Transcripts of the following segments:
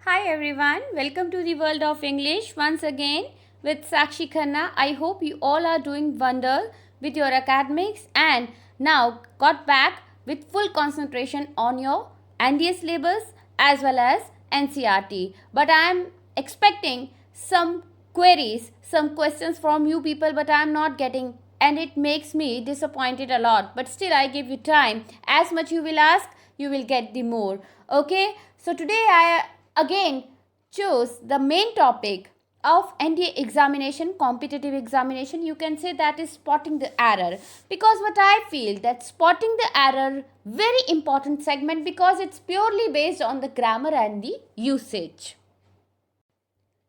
Hi everyone, welcome to the world of English once again with Sakshi Khanna. I hope you all are doing wonder with your academics and now got back with full concentration on your NDA syllabus as well as NCRT. But I am expecting some queries, some questions from you people, but I am not getting, and it makes me disappointed a lot. But still I give you time. As much you will ask, you will get the more. Okay, so today I again choose the main topic of NDA examination, competitive examination. You can say that is spotting the error, because what I feel that spotting the error very important segment, because it's purely based on the grammar and the usage.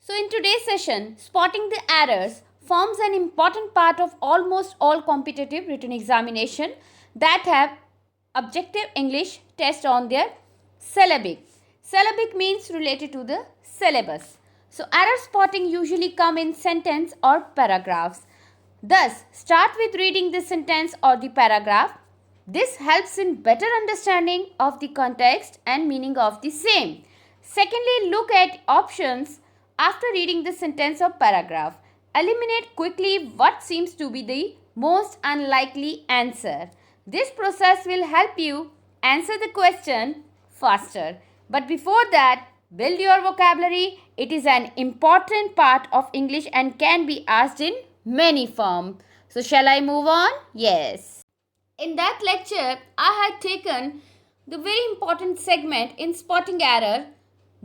So in today's session, spotting the errors forms an important part of almost all competitive written examination that have objective English test on their syllabic. Syllabic means related to the syllabus. So error spotting usually come in sentence or paragraphs. Thus, start with reading the sentence or the paragraph. This helps in better understanding of the context and meaning of the same. Secondly, look at options after reading the sentence or paragraph. Eliminate quickly what seems to be the most unlikely answer. This process will help you answer the question faster. But before that, build your vocabulary. It is an important part of English and can be asked in many forms. So shall I move on? Yes. In that lecture, I had taken the very important segment in spotting error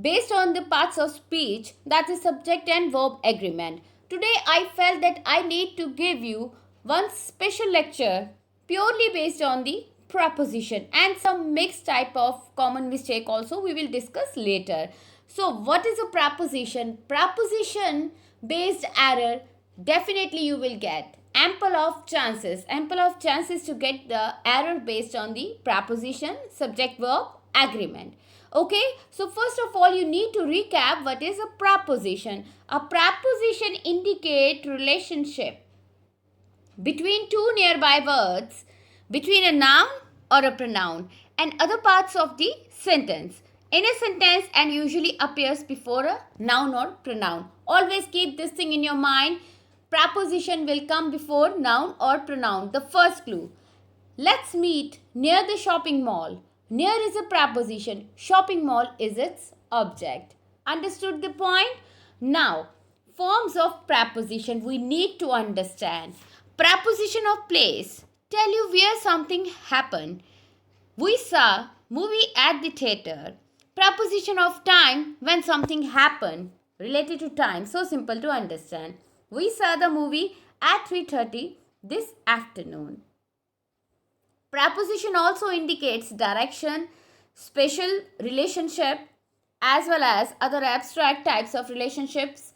based on the parts of speech, that is subject and verb agreement. Today I felt that I need to give you one special lecture purely based on the preposition and some mixed type of common mistake also we will discuss later. So what is a preposition? Preposition based error, definitely you will get ample of chances to get the error based on the preposition, subject, verb, agreement. Okay, so first of all you need to recap what is a preposition. A preposition indicate relationship between two nearby words, between a noun or a pronoun and other parts of the sentence. In a sentence and usually appears before a noun or pronoun. Always keep this thing in your mind. Preposition will come before noun or pronoun. The first clue. Let's meet near the shopping mall. Near is a preposition. Shopping mall is its object. Understood the point? Now, forms of preposition we need to understand. Preposition of place. Tell you where something happened. We saw movie at the theater. Preposition of time, when something happened related to time. So simple to understand. We saw the movie at 3:30 this afternoon. Preposition also indicates direction, special relationship, as well as other abstract types of relationships.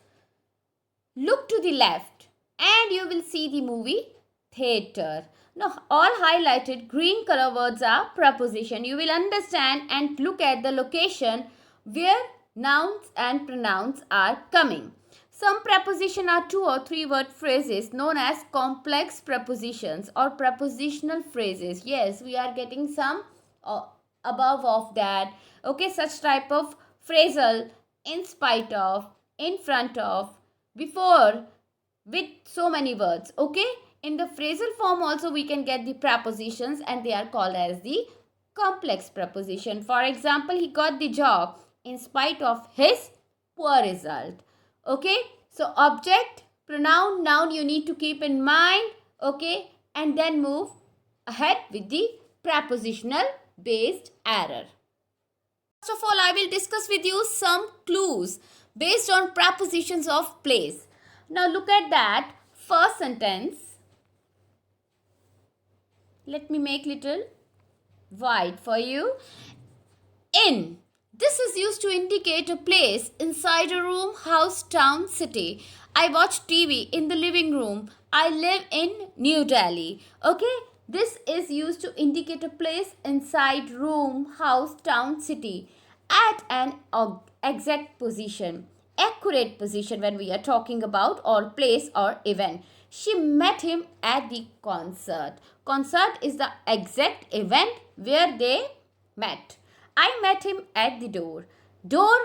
Look to the left and you will see the movie theater. Now, all highlighted green color words are preposition. You will understand and look at the location where nouns and pronouns are coming. Some preposition are 2 or 3 word phrases known as complex prepositions or prepositional phrases. Yes, we are getting some above of that. Okay, such type of phrasal, in spite of, in front of, before, with so many words. Okay, in the phrasal form also we can get the prepositions and they are called as the complex preposition. For example, he got the job in spite of his poor result. Okay, so object, pronoun, noun you need to keep in mind. Okay, and then move ahead with the prepositional based error. First of all, I will discuss with you some clues based on prepositions of place. Now look at that first sentence. Let me make little wide for you. In. This is used to indicate a place inside a room, house, town, city. I watch TV in the living room. I live in New Delhi. Okay, this is used to indicate a place inside room, house, town, city at an exact position, accurate position when we are talking about or place or event. She met him at the concert. Concert is the exact event where they met. I met him at the door. Door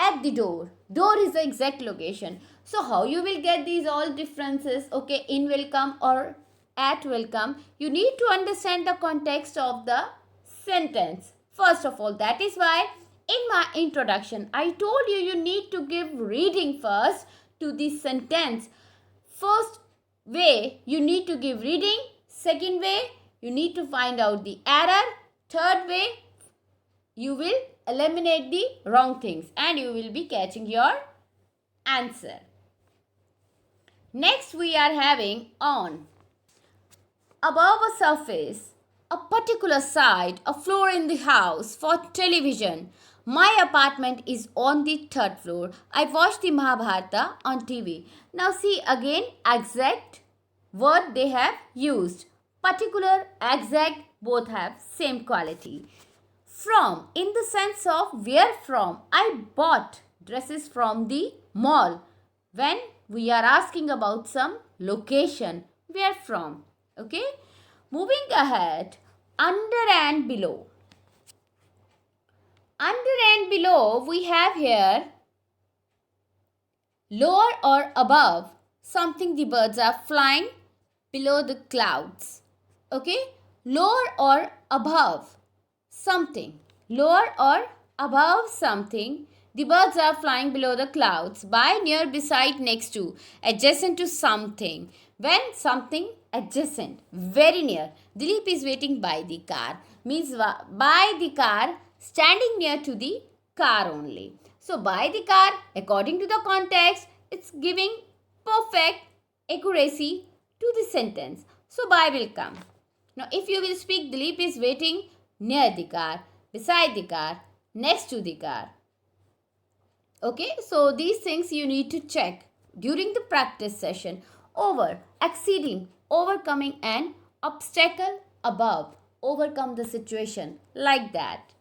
At the door. Door is the exact location. So how you will get these all differences, okay, in will come or at will come? You need to understand the context of the sentence. First of all, that is why in my introduction, I told you you need to give reading first to this sentence. First way, you need to give reading. Second way, you need to find out the error. Third way, you will eliminate the wrong things and you will be catching your answer. Next, we are having on. Above a surface, a particular side, a floor in the house for television. My apartment is on the third floor. I watch the Mahabharata on TV. Now see again exact word they have used. Particular, exact, both have same quality. From, in the sense of where from. I bought dresses from the mall. When we are asking about some location, where from. Okay. Moving ahead, under and below. Under and below, we have here lower or above something the birds are flying below the clouds. Okay. Lower or above something. Lower or above something. The birds are flying below the clouds. By, near, beside, next to, adjacent to something. When something adjacent, very near. Dilip is waiting by the car. Means by the car, standing near to the car only. So by the car, according to the context, it's giving perfect accuracy to the sentence. So by will come. Now if you will speak, Dilip is waiting near the car, beside the car, next to the car. Okay, so these things you need to check during the practice session. Over, exceeding, overcoming an obstacle above, overcome the situation, like that.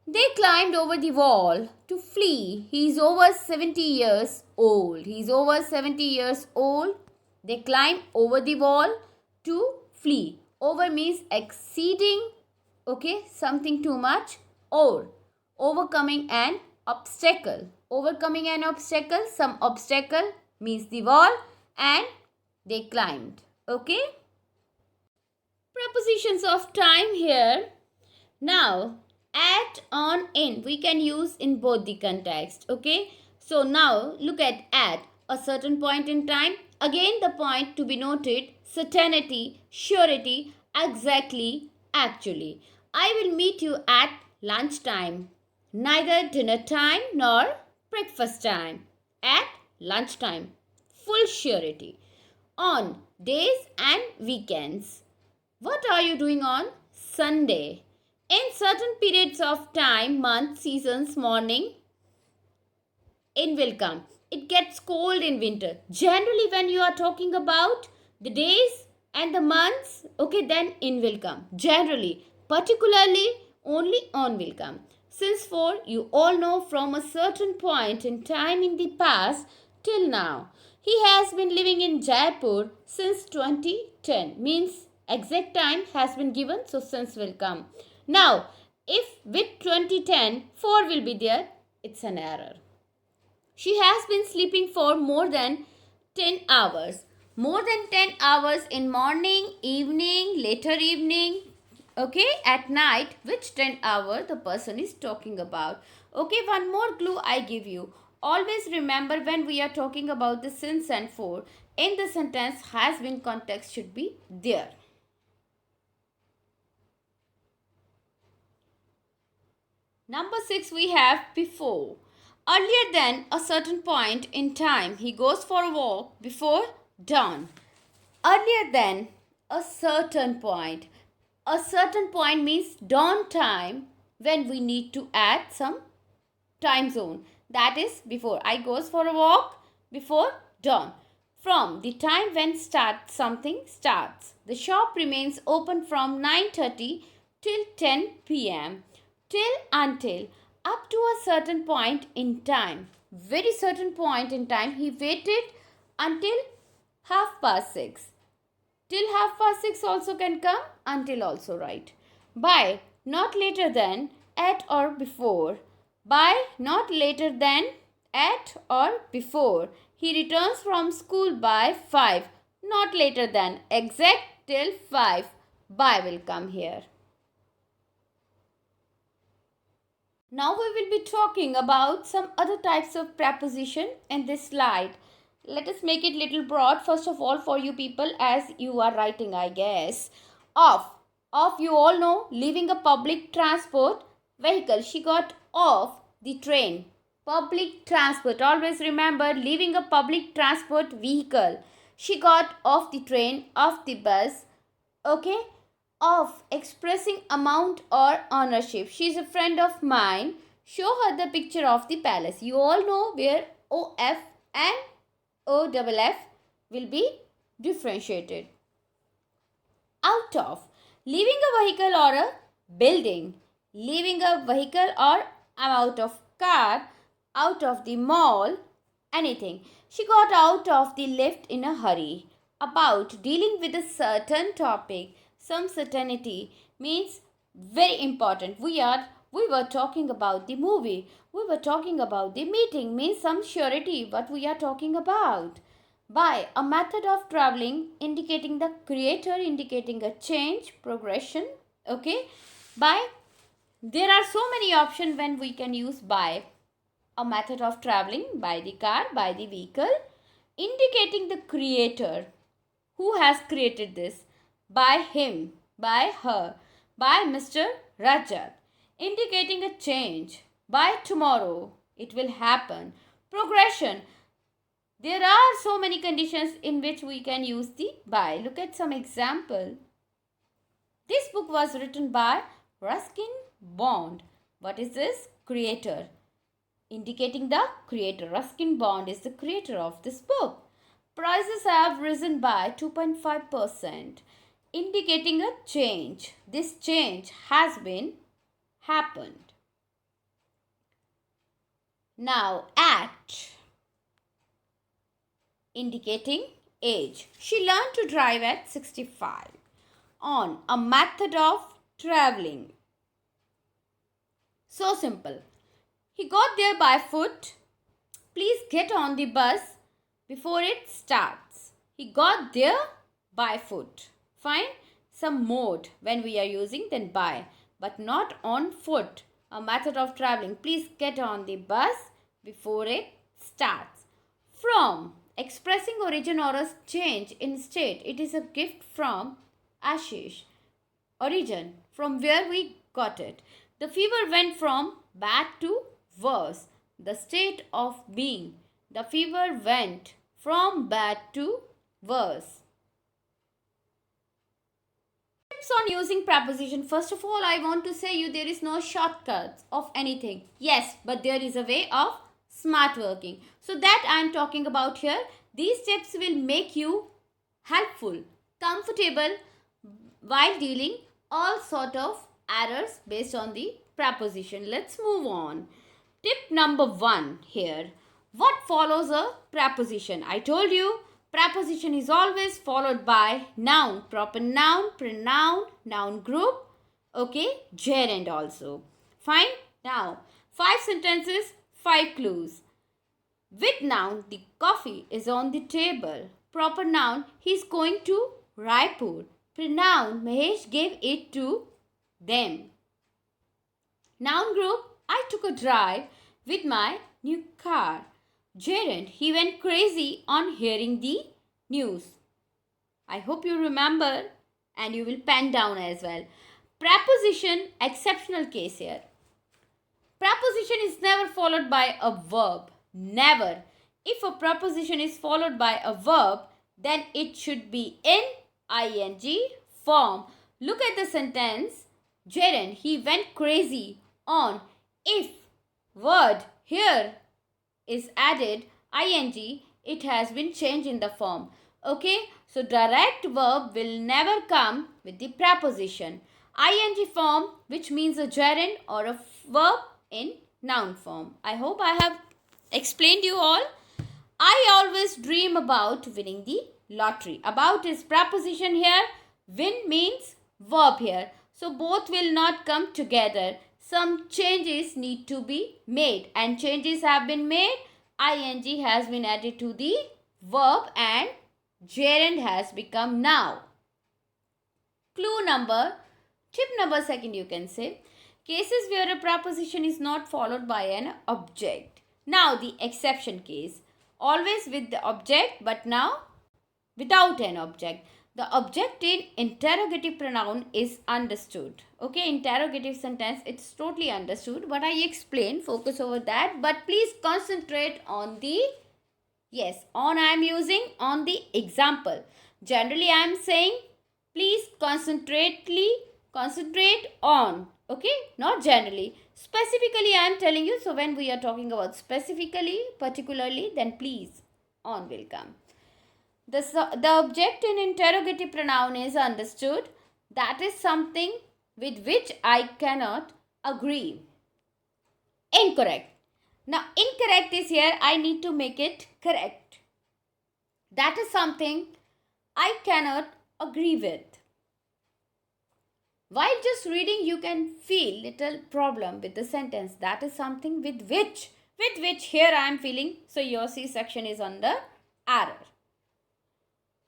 They climbed over the wall to flee. He is over 70 years old. He is over 70 years old. They climb over the wall to flee. Over means exceeding, okay, something too much, or overcoming an obstacle. Overcoming an obstacle, some obstacle means the wall, and they climbed. Okay. Prepositions of time here. Now, at, on, in, we can use in both the context. Okay. So now look at a certain point in time. Again the point to be noted, certainty, surety, exactly, actually. I will meet you at lunchtime. Neither dinner time nor breakfast time. At lunchtime. Full surety. On days and weekends. What are you doing on Sunday? In certain periods of time, months, seasons, morning, in will come. It gets cold in winter. Generally, when you are talking about the days and the months, okay, then in will come. Generally, particularly, only on will come. Since for, you all know from a certain point in time in the past till now. He has been living in Jaipur since 2010. Means exact time has been given, so since will come. Now, if with 2010, for will be there, it's an error. She has been sleeping for more than 10 hours. More than 10 hours in morning, evening, later evening, okay, at night, which 10 hour the person is talking about. Okay, one more clue I give you. Always remember when we are talking about the since and for, in the sentence has been context should be there. Number 6 we have before. Earlier than a certain point in time, he goes for a walk before dawn. Earlier than a certain point. A certain point means dawn time when we need to add some time zone. That is before. I goes for a walk before dawn. From the time when something starts. The shop remains open from 9:30 till 10 p.m. Till until up to a certain point in time. Very certain point in time. He waited until 6:30. Till 6:30 also can come. Until also right. By, not later than, at or before. By not later than, at or before. He returns from school by 5. Not later than, exact till 5. By will come here. Now we will be talking about some other types of preposition in this slide. Let us make it little broad first of all for you people as you are writing, I guess. Off. Off, you all know, leaving a public transport vehicle. She got off the train. Public transport. Always remember, leaving a public transport vehicle. She got off the train, off the bus. Okay? Of, expressing amount or ownership. She is a friend of mine. Show her the picture of the palace. You all know where OF and OFF will be differentiated. Out of, leaving a vehicle or a building. Leaving a vehicle or out of car, out of the mall, anything. She got out of the lift in a hurry. About, dealing with a certain topic. Some certainty means very important. We were talking about the movie. We were talking about the meeting. Means some surety what we are talking about. By, a method of traveling indicating the creator, indicating a change, progression. Okay. By, there are so many options when we can use by. A method of traveling, by the car, by the vehicle, indicating the creator. Who has created this? By him, by her, by Mr. Rajat, indicating a change. By tomorrow, it will happen. Progression. There are so many conditions in which we can use the by. Look at some example. This book was written by Ruskin Bond. What is this? Creator. Indicating the creator. Ruskin Bond is the creator of this book. Prices have risen by 2.5%. Indicating a change. This change has been happened. Now at, indicating age. She learned to drive at 65. On, a method of traveling. So simple. He got there by foot. Please get on the bus before it starts. He got there by foot. Find some mode when we are using then by, but not on foot. A method of traveling. Please get on the bus before it starts. From, expressing origin or a change in state. It is a gift from Ashish. Origin, from where we got it. The fever went from bad to worse. The state of being. The fever went from bad to worse. On using preposition. First of all, I want to say you there is no shortcuts of anything. Yes, but there is a way of smart working. So that I am talking about here. These tips will make you helpful, comfortable while dealing all sort of errors based on the preposition. Let's move on. Tip number 1 here. What follows a preposition? I told you preposition is always followed by noun, proper noun, pronoun, noun group, okay, gerund also. Fine. Now, 5 sentences, 5 clues. With noun, the coffee is on the table. Proper noun, he is going to Raipur. Pronoun, Mahesh gave it to them. Noun group, I took a drive with my new car. Gerund, he went crazy on hearing the news. I hope you remember and you will pen down as well. Preposition, exceptional case here. Preposition is never followed by a verb. Never. If a preposition is followed by a verb, then it should be in ing form. Look at the sentence. Gerund, he went crazy on. If word here is added ing, it has been changed in the form. Okay, so direct verb will never come with the preposition. ing form, which means a gerund or a verb in noun form. I hope I have explained you all. I always dream about winning the lottery. About is preposition here. Win means verb here. So both will not come together. some changes need to be made, and changes have been made. Ing has been added to the verb and gerund has become now. Tip number second, you can say, cases where a preposition is not followed by an object. Now the exception case, always with the object but now without an object. The object in interrogative pronoun is understood. Okay, interrogative sentence, it's totally understood. But I explain, focus over that. But please concentrate on the, yes, on I am using on the example. Generally I am saying, please concentrate on. Okay, not generally. Specifically I am telling you. So when we are talking about specifically, particularly, then please on will come. The object in interrogative pronoun is understood. That is something with which I cannot agree. Incorrect. Now, incorrect is here. I need to make it correct. That is something I cannot agree with. While just reading, you can feel little problem with the sentence. That is something with which here I am feeling. So, your C section is under error.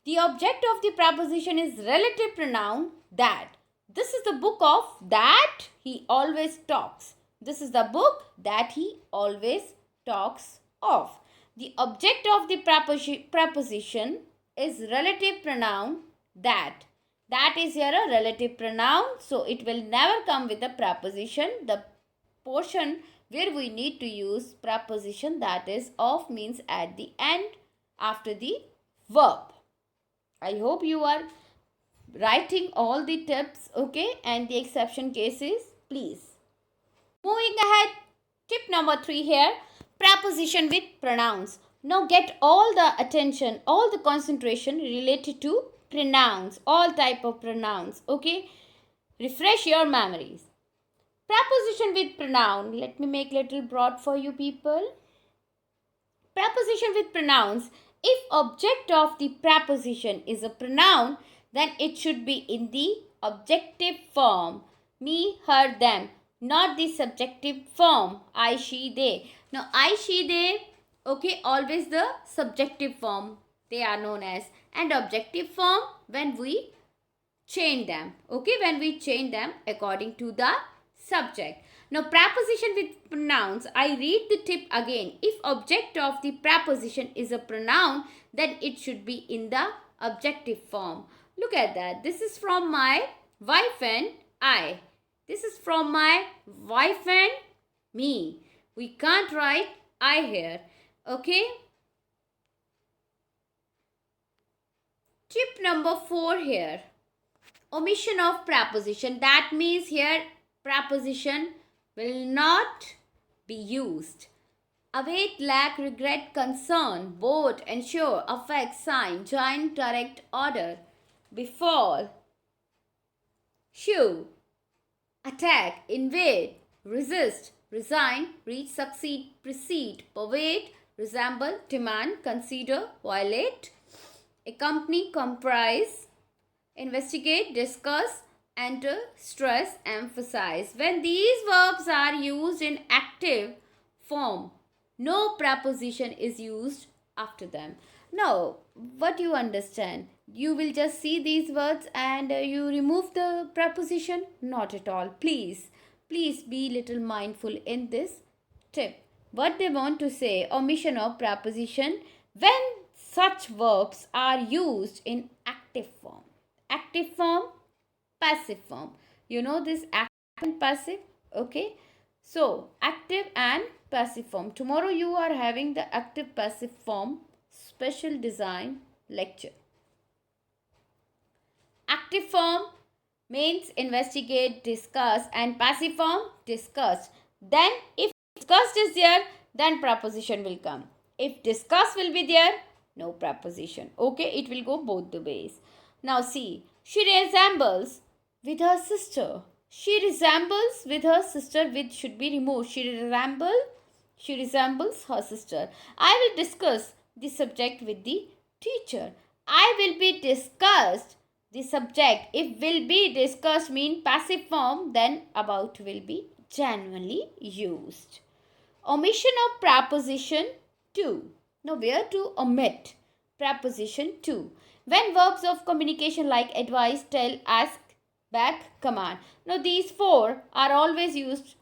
The object of the preposition is relative pronoun that. This is the book of that he always talks. This is the book that he always talks of. The object of the preposition is relative pronoun that. That is here a relative pronoun. So it will never come with a preposition. The portion where we need to use preposition, that is of, means at the end after the verb. I hope you are writing all the tips, okay, and the exception cases, please. Moving ahead, tip number 3 here, preposition with pronouns. Now get all the attention, all the concentration related to pronouns, all type of pronouns, okay. Refresh your memories. Preposition with pronoun, let me make little broad for you people. Preposition with pronouns. If object of the preposition is a pronoun, then it should be in the objective form. Me, her, them. Not the subjective form. I, she, they. Now, I, she, they, okay, always the subjective form. They are known as. And objective form when we change them. Okay, when we change them according to the subject. Now, preposition with pronouns, I read the tip again. If object of the preposition is a pronoun, then it should be in the objective form. Look at that. This is from my wife and I. This is from my wife and me. We can't write I here. Okay. Tip number 4 here. Omission of preposition. That means here preposition will not be used. Await, lack, regret, concern, both, ensure, affect, sign, join, direct, order, befall, shew, attack, invade, resist, resign, reach, succeed, precede, pervade, resemble, demand, consider, violate, accompany, comprise, investigate, discuss, enter, stress, emphasize. When these verbs are used in active form, no preposition is used after them. Now, what you understand? You will just see these words and you remove the preposition? Not at all. Please be little mindful in this tip. What they want to say, omission of preposition when such verbs are used in active form. Active form, passive form. You know this active and passive, okay? So, active and passive form. Tomorrow you are having the active passive form special design lecture. Active form means investigate, discuss, and passive form discussed. Then if discussed is there, then preposition will come. If discuss will be there, no preposition. Okay, it will go both the ways. Now see, she resembles with her sister. She resembles with her sister, with should be removed. She resembles her sister. I will discuss the subject with the teacher. I will be discussed the subject. If will be discussed mean passive form, then about will be genuinely used. Omission of preposition to. Now, where to omit preposition to? When verbs of communication like advise, tell, ask, back, command. Now, these four are always used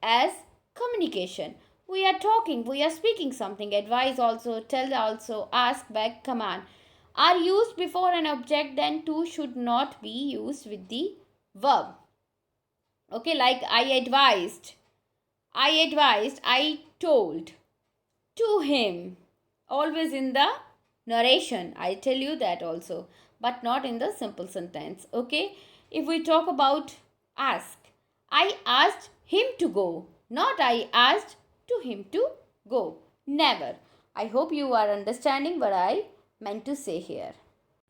as communication. We are talking, we are speaking something. Advise also, tell also, ask, back, command are used before an object, then to should not be used with the verb. Okay, like I advised, I told to him. Always in the narration, I tell you that also, but not in the simple sentence. Okay, if we talk about ask, I asked him to go, not I asked to him to go. Never. I hope you are understanding what I meant to say here.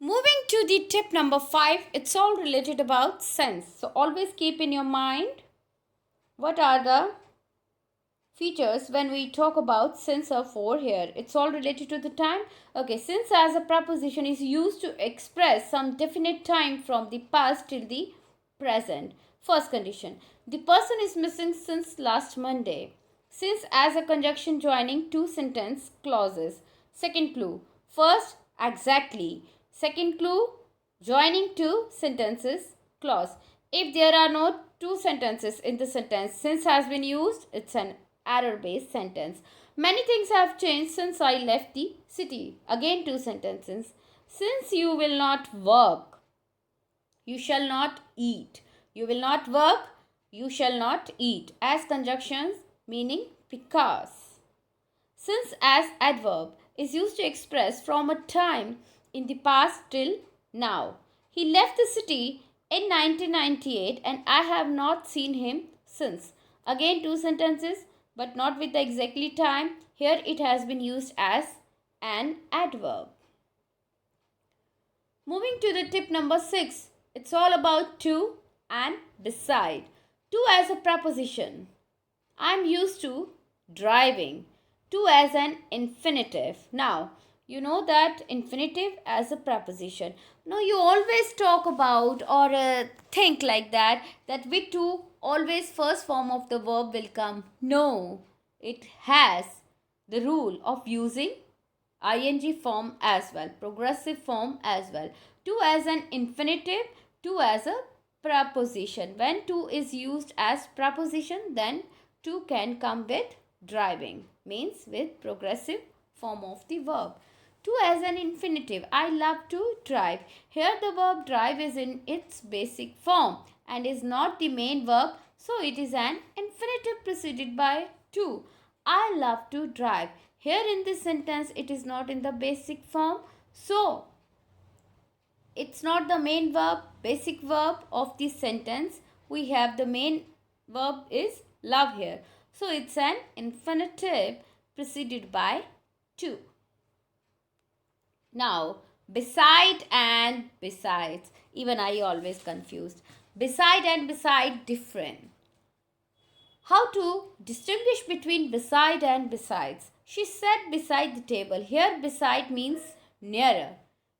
Moving to the tip number 5, it's all related about sense. So always keep in your mind what are the features when we talk about since or for here. It's all related to the time. Okay, since as a preposition is used to express some definite time from the past till the present. First condition, the person is missing since last Monday. Since as a conjunction joining two sentence clauses. Second clue, first exactly. Second clue, joining two sentences clause. If there are no two sentences in the sentence, since has been used, it's an error-based sentence. Many things have changed since I left the city. Again, two sentences. Since you will not work, you shall not eat. You will not work, you shall not eat. As conjunctions meaning because. Since as adverb is used to express from a time in the past till now. He left the city in 1998 and I have not seen him since. Again, two sentences, but not with the exactly time. Here it has been used as an adverb. Moving to the tip number 6. It's all about to and beside. To as a preposition. I'm used to driving. To as an infinitive. Now, you know that infinitive as a preposition. Now, you always talk about or think like that with to always first form of the verb will come. No, it has the rule of using ing form as well, progressive form as well. To as an infinitive, to as a preposition. When to is used as preposition, then to can come with driving, means with progressive form of the verb. To as an infinitive, I love to drive. Here the verb drive is in its basic form and is not the main verb, so it is an infinitive preceded by to. I love to drive. Here in this sentence it is not in the basic form, so it's not the main verb, basic verb of this sentence. We have the main verb is love here. So it's an infinitive preceded by to. Now, beside and besides. Even I always confused. Beside and beside different. How to distinguish between beside and besides? She sat beside the table. Here beside means nearer.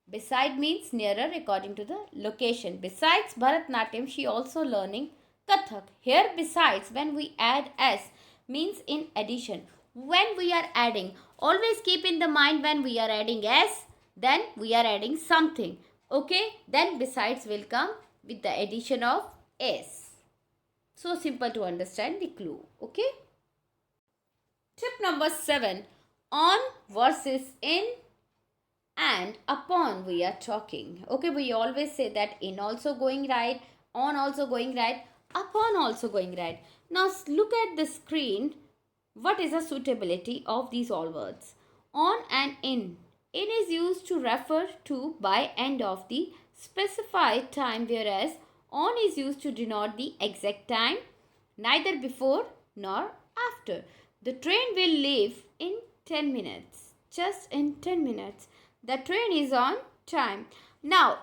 Beside means nearer according to the location. Besides Bharatnatyam, she also learning Kathak. Here besides, when we add s, means in addition. When we are adding, always keep in the mind when we are adding s, then we are adding something. Okay, then besides will come with the addition of s. So simple to understand the clue. Okay. Tip number 7. On versus in and upon we are talking. Okay, we always say that in also going right, on also going right, upon also going right. Now look at the screen. What is the suitability of these all words? On and in. In is used to refer to by end of the specified time, whereas on is used to denote the exact time, neither before nor after. The train will leave in 10 minutes. Just in 10 minutes. The train is on time. Now,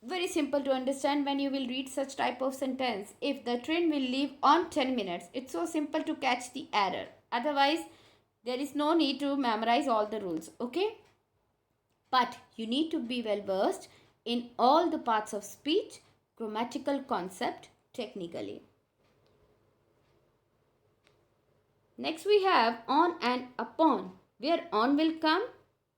very simple to understand when you will read such type of sentence. If the train will leave on 10 minutes, it's so simple to catch the error. Otherwise, there is no need to memorize all the rules. Okay? But you need to be well versed in all the parts of speech, grammatical concept, technically. Next we have on and upon. Where on will come,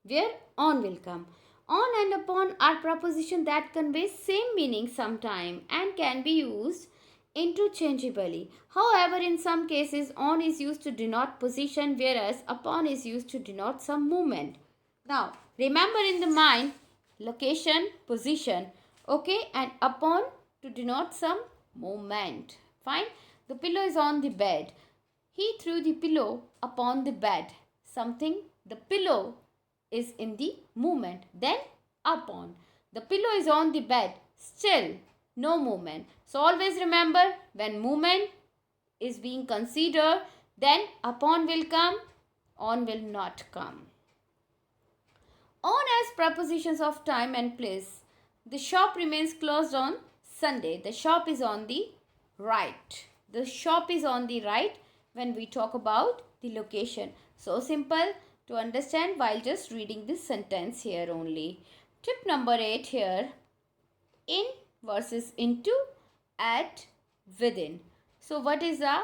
where on will come. On and upon are prepositions that convey same meaning sometime and can be used interchangeably. However, in some cases, on is used to denote position, whereas upon is used to denote some movement. Now, remember in the mind, location, position, okay, and upon to denote some movement. Fine. The pillow is on the bed. He threw the pillow upon the bed. Something, the pillow is in the movement. Then upon. The pillow is on the bed. Still, no movement. So always remember, when movement is being considered, then upon will come, on will not come. On as prepositions of time and place. The shop remains closed on Sunday. The shop is on the right. The shop is on the right when we talk about the location. So simple to understand while just reading this sentence here only. Tip number 8 here. In versus into, at, within. So what is a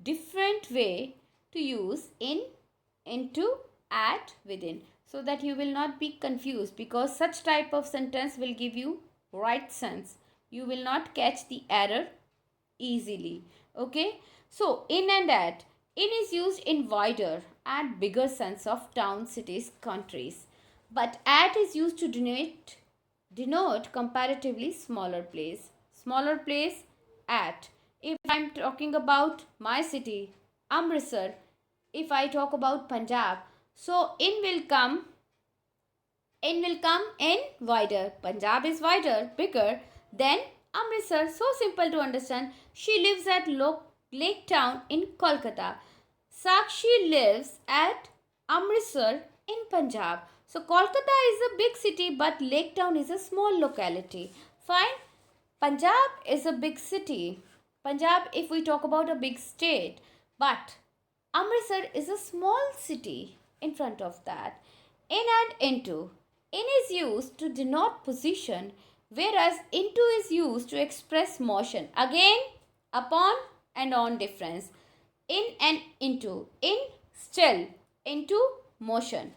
different way to use in, into, at, within, so that you will not be confused, because such type of sentence will give you right sense. You will not catch the error easily. Okay. So in and at. In is used in wider and bigger sense of towns, cities, countries. But at is used to denote comparatively smaller place. Smaller place, at. If I am talking about my city, Amritsar, if I talk about Punjab, so in will come in wider. Punjab is wider, bigger than Amritsar. So simple to understand. She lives at Lake Town in Kolkata. Sakshi lives at Amritsar in Punjab. So Kolkata is a big city, but Lake Town is a small locality. Fine. Punjab is a big city. Punjab, if we talk about a big state, but Amritsar is a small city in front of that. In and into. In is used to denote position, whereas into is used to express motion. Again, upon and on difference. In and into. In, still. Into, motion.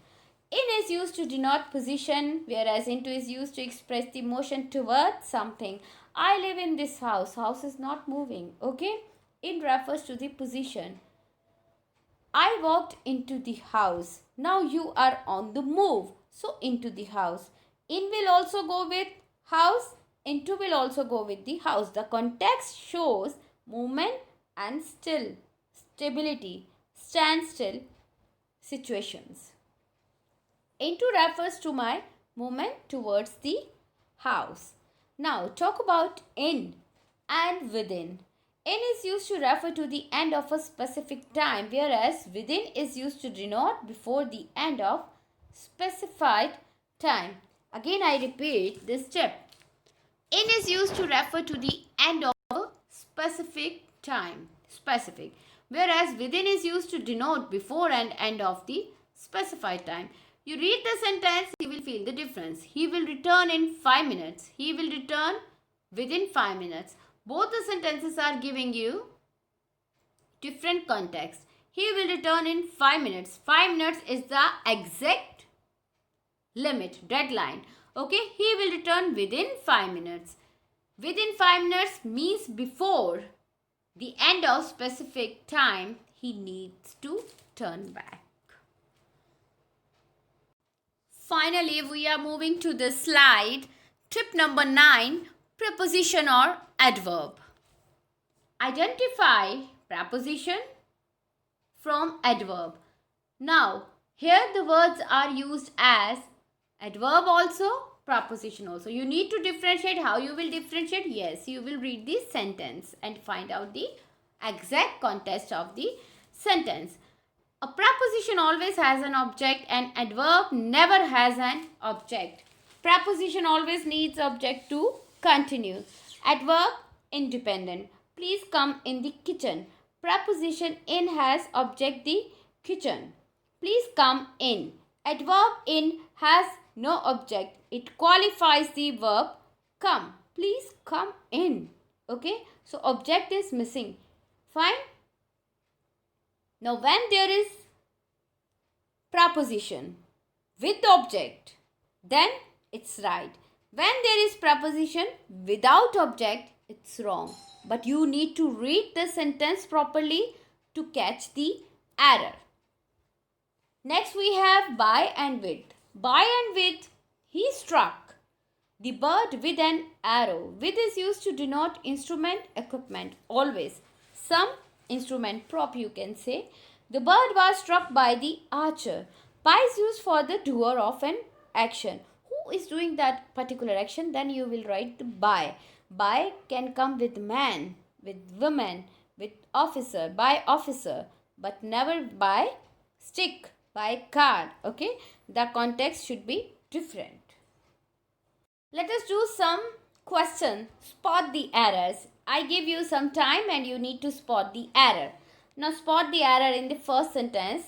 In is used to denote position, whereas into is used to express the motion towards something. I live in this house. House is not moving. Okay. In refers to the position. I walked into the house. Now you are on the move. So into the house. In will also go with house. Into will also go with the house. The context shows movement and stability, standstill situations. Into refers to my movement towards the house. Now talk about in and within. In is used to refer to the end of a specific time, whereas within is used to denote before the end of specified time. Again I repeat this step. In is used to refer to the end of a specific time, whereas within is used to denote before and end of the specified time. You read the sentence, you will feel the difference. He will return in 5 minutes. He will return within 5 minutes. Both the sentences are giving you different context. He will return in 5 minutes. 5 minutes is the exact limit, deadline. Okay, he will return within 5 minutes. Within 5 minutes means before the end of specific time, he needs to turn back. Finally, we are moving to the slide. Tip number 9, preposition or adverb. Identify preposition from adverb. Now, here the words are used as adverb also, preposition also. You need to differentiate. How you will differentiate? Yes, you will read the sentence and find out the exact context of the sentence. A preposition always has an object and adverb never has an object. Preposition always needs object to continue. Adverb, independent. Please come in the kitchen. Preposition in has object the kitchen. Please come in. Adverb in has no object. It qualifies the verb come. Please come in. Okay. So object is missing. Fine. Now when there is preposition with object, then it's right. When there is preposition without object, it's wrong. But you need to read the sentence properly to catch the error. Next we have by and with. By and with, he struck the bird with an arrow. With is used to denote instrument, equipment, always. Some instrument, prop you can say. The bird was struck by the archer. By is used for the doer of an action. Who is doing that particular action? Then you will write the by. By can come with man, with woman, with officer, by officer, but never by stick, by card. Okay, the context should be different. Let us do some question. Spot the errors. I give you some time and you need to spot the error. Now spot the error in the first sentence.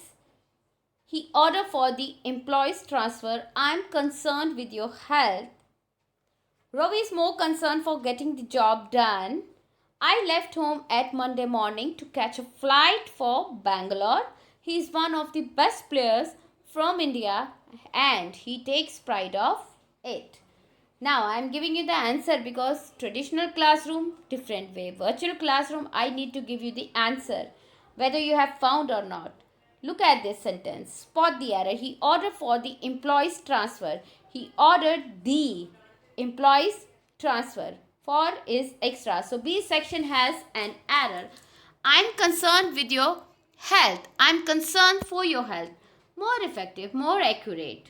He ordered for the employee's transfer. I am concerned with your health. Ravi is more concerned for getting the job done. I left home at Monday morning to catch a flight for Bangalore. He is one of the best players from India and he takes pride of it. Now I am giving you the answer because traditional classroom, different way. Virtual classroom, I need to give you the answer, whether you have found or not. Look at this sentence. Spot the error. He ordered for the employee's transfer. He ordered the employee's transfer. For is extra. So B section has an error. I'm concerned with your health. I'm concerned for your health. More effective, more accurate.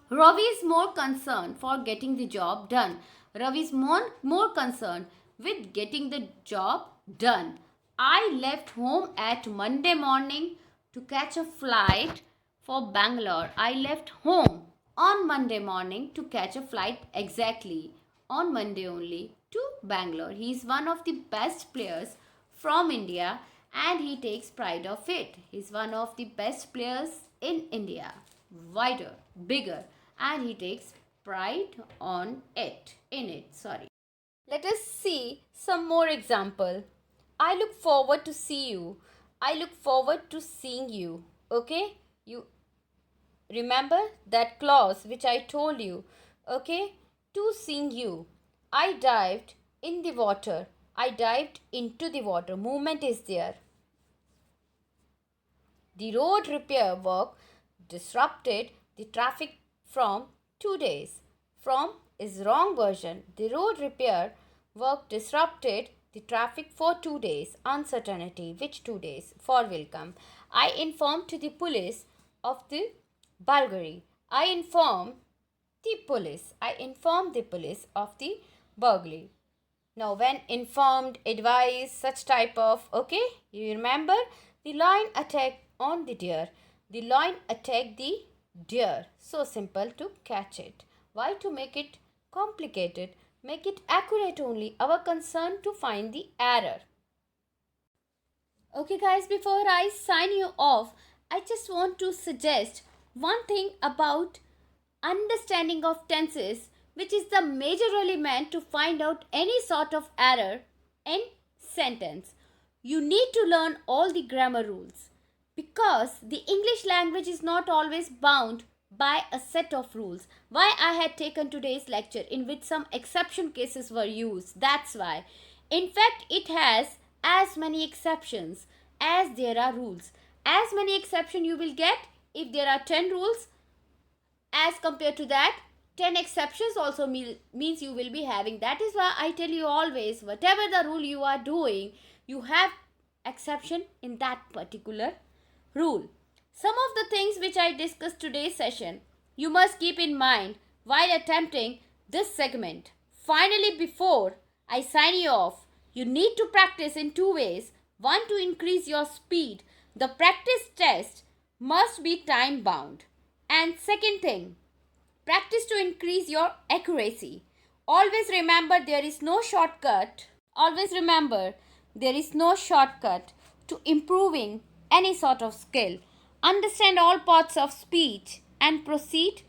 Ravi is more concerned for getting the job done. Ravi is more concerned with getting the job done. I left home at Monday morning to catch a flight for Bangalore. I left home on Monday morning to catch a flight exactly on Monday only to Bangalore. He is one of the best players from India and he takes pride of it. He is one of the best players in India. Wider, bigger, and he takes pride on it, in it, sorry. Let us see some more example. I look forward to see you. I look forward to seeing you. Okay? You remember that clause which I told you. Okay? To seeing you. I dived in the water. I dived into the water. Movement is there. The road repair work disrupted the traffic from 2 days. From is wrong version. The road repair work disrupted the traffic for 2 days. Uncertainty. Which 2 days? For will come. I informed to the police of the burglary. I informed the police. I informed the police of the burglary. Now when informed, advise, such type of, okay, you remember the lion attacked on the deer. The lion attacked the deer. So simple to catch it. Why to make it complicated? Make it accurate only. Our concern to find the error. Okay guys, before I sign you off, I just want to suggest one thing about understanding of tenses, which is the major element to find out any sort of error in sentence. You need to learn all the grammar rules because the English language is not always bound by a set of rules. Why I had taken today's lecture in which some exception cases were used. That's why. In fact, it has as many exceptions as there are rules. As many exceptions you will get if there are 10 rules, as compared to that 10 exceptions also means you will be having. That is why I tell you always, whatever the rule you are doing, you have exception in that particular rule. Some of the things which I discussed today's session, you must keep in mind while attempting this segment. Finally, before I sign you off, you need to practice in 2 ways. One, to increase your speed. The practice test must be time bound. And second thing, practice to increase your accuracy. Always remember there is no shortcut. Always remember there is no shortcut to improving any sort of skill. Understand all parts of speech and proceed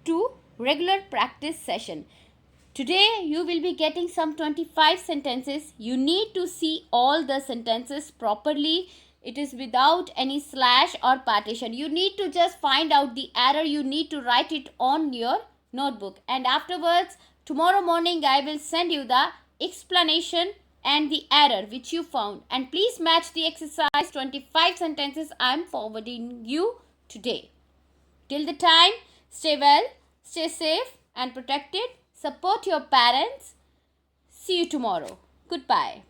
to regular practice session. Today you will be getting some 25 sentences. You need to see all the sentences properly It is without any slash or partition. You need to just find out the error. You need to write it on your notebook. And afterwards, tomorrow morning, I will send you the explanation and the error which you found. And please match the exercise 25 sentences I am forwarding you today. Till the time, stay well, stay safe and protected. Support your parents. See you tomorrow. Goodbye.